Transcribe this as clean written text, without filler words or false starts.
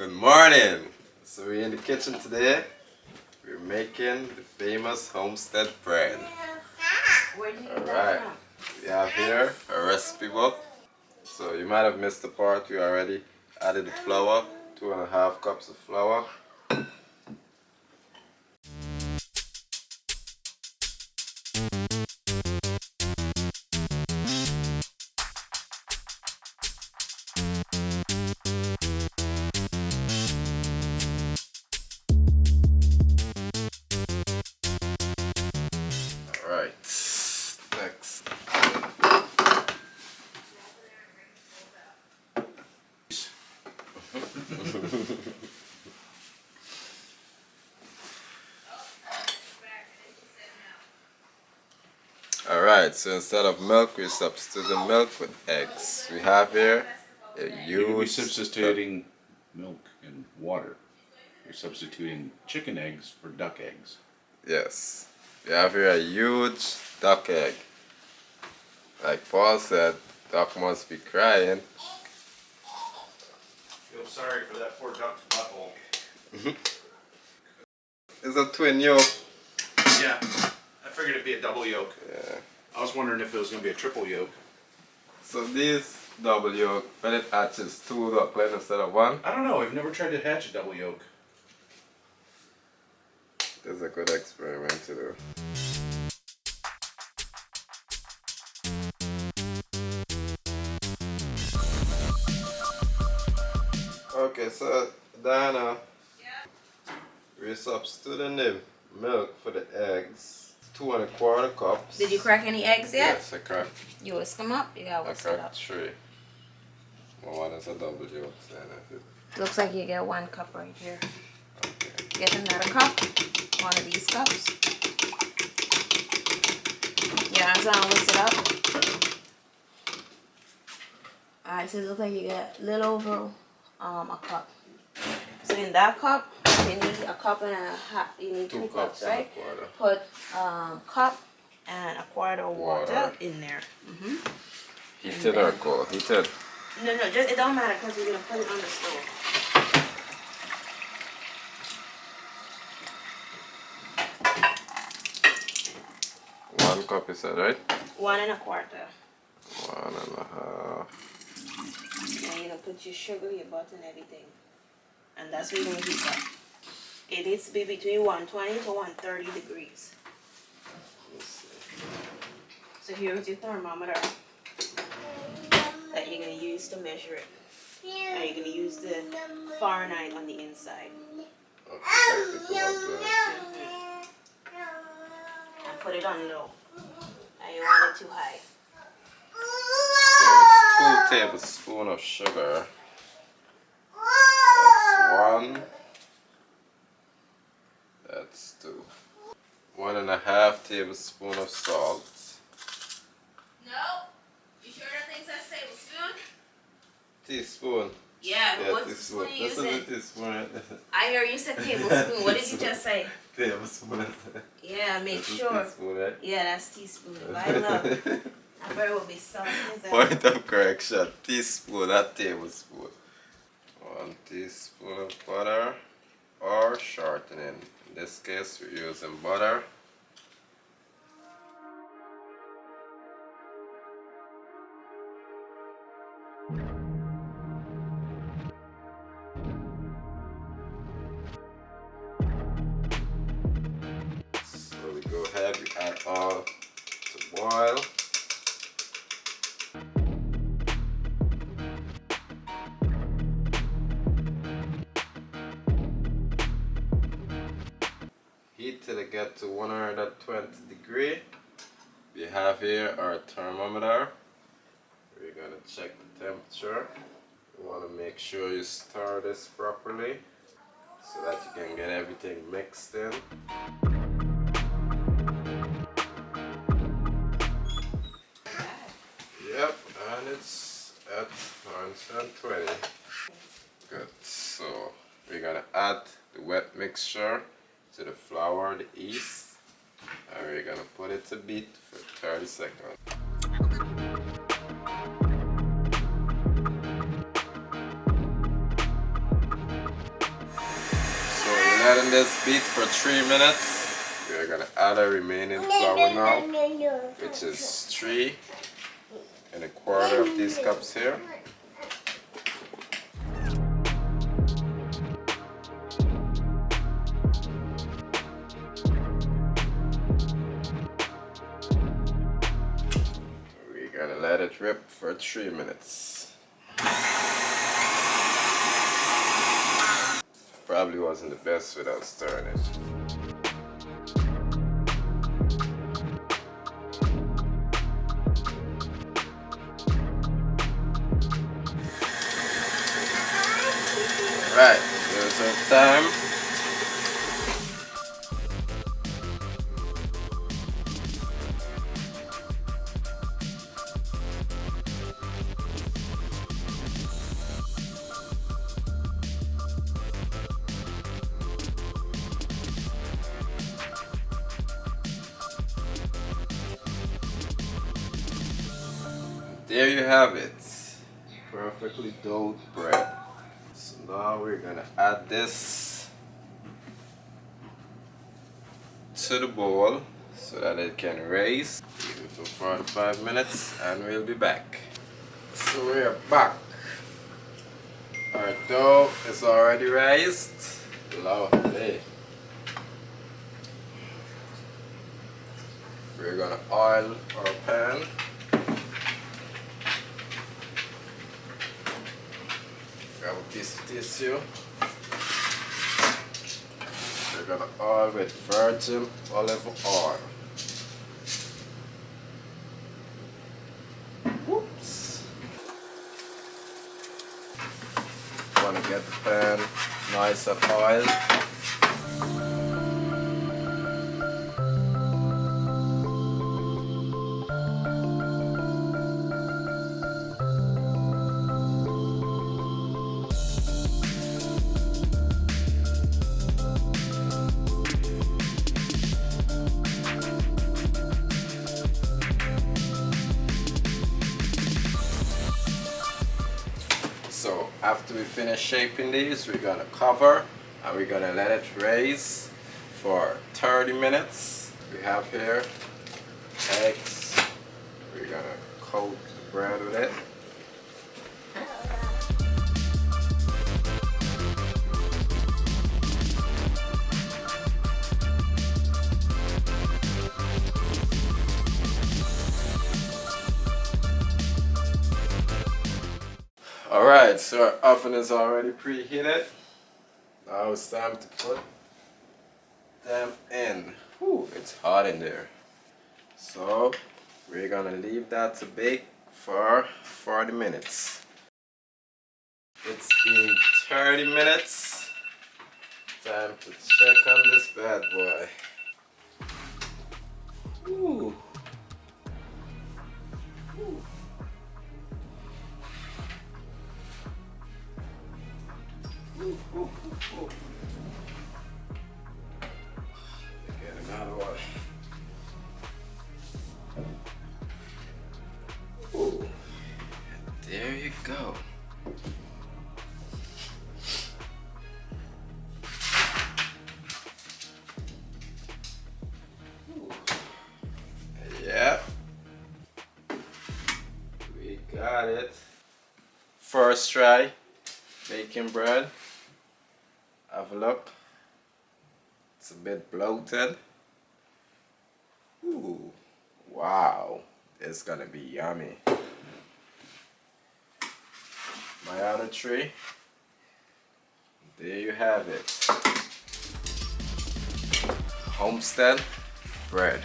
Good morning. So we're in the kitchen today. We're making the famous homestead bread. Alright, we have here a recipe book. So you might have missed the part we already added the flour, 2.5 cups of flour. Alright, next. Alright, so instead of milk, we substitute the milk with eggs. We have here a You're going to be huge substituting milk and water. You're substituting chicken eggs for duck eggs. Yes. We have here a huge duck egg. Like Paul said, duck must be crying. Feel sorry for that poor duck's butthole. It's a twin yolk. Yeah, I figured it'd be a double yolk. Yeah. I was wondering if it was going to be a triple yolk. So these double yolk, when it hatches 2 duckling instead of 1, I don't know, I've never tried to hatch a double yolk. there's a good experiment to do. Okay, so Diana, we substituting the milk for the eggs. 2.25 cups. Did you crack any eggs yet? Yes, I cracked. You whisk them up? You gotta I whisk it up. cracked 3. One is a double yolk, then if it. Looks like you get 1 cup right here. Okay. Get another cup. One of these cups. Yeah, so I'll whisk it up. Alright, so it looks like you get a little over a cup. So in that cup, you need a cup and a half. You need 2 cups, and a right? quarter. Put cup and a quarter of water in there. Heated or cold? Heated. No, just it don't matter because we're gonna put it on the stove. One cup you said, right? 1 1/4. 1.5. And you're gonna put your sugar, your butter, and everything. And that's what you're gonna heat up. It needs to be between 120 to 130 degrees. Let's see. So here's your thermometer that you're gonna use to measure it. And you're gonna use the Fahrenheit on the inside. Okay, technical up And put it on low. And you want it too high. So it's 2 tablespoons of sugar. That's 1. That's 2. 1.5 tablespoons of salt. No? You sure that thing's a tablespoon? Teaspoon. Yeah, what teaspoon. spoon are you This is a using? teaspoon right there. I hear you said tablespoon. What did you just say? Tablespoon. Yeah, make This is sure. teaspoon, right? Yeah, that's teaspoon. By love. I bet it will be salty. Point of correction. Teaspoon, not tablespoon. 1 teaspoon of butter or shortening. In this case, we're using butter. So we go ahead, we add all to boil. Heat till it get to 120 degrees. We have here our thermometer. We're gonna check the temperature. You want to make sure you stir this properly so that you can get everything mixed in. Yep, and it's at 120. Good. So we're gonna add the wet mixture to the flour, the yeast, and we're gonna put it to beat for 30 seconds. letting this beat for 3 minutes. We're gonna add a remaining flour now, which is 3 1/4 of these cups here. We're gonna let it rip for 3 minutes. Probably wasn't the best without stirring it. Right, here's our time. There you have it, perfectly doughed bread. So now we're gonna add this to the bowl so that it can raise. Leave it for 4 to 5 minutes and we'll be back. So we're back. Our dough is already raised. Lovely. We're gonna oil our pan. Grab a piece of tissue. We're gonna oil with virgin olive oil. Whoops. Wanna get the pan nice and oiled. So after we finish shaping these, we're gonna cover and we're gonna let it raise for 30 minutes. We have here eggs. We're gonna coat the bread with it. Alright, so our oven is already preheated. Now it's time to put them in. Whew, it's hot in there. So we're gonna leave that to bake for 40 minutes. It's been 30 minutes. Time to check on this bad boy. Ooh. Ooh. Get another one. Ooh. There you go. Ooh. Yep. We got it. First try. Baking bread. Have a look. It's a bit bloated. Ooh, wow. It's gonna be yummy. My other tray. There you have it. Homestead bread.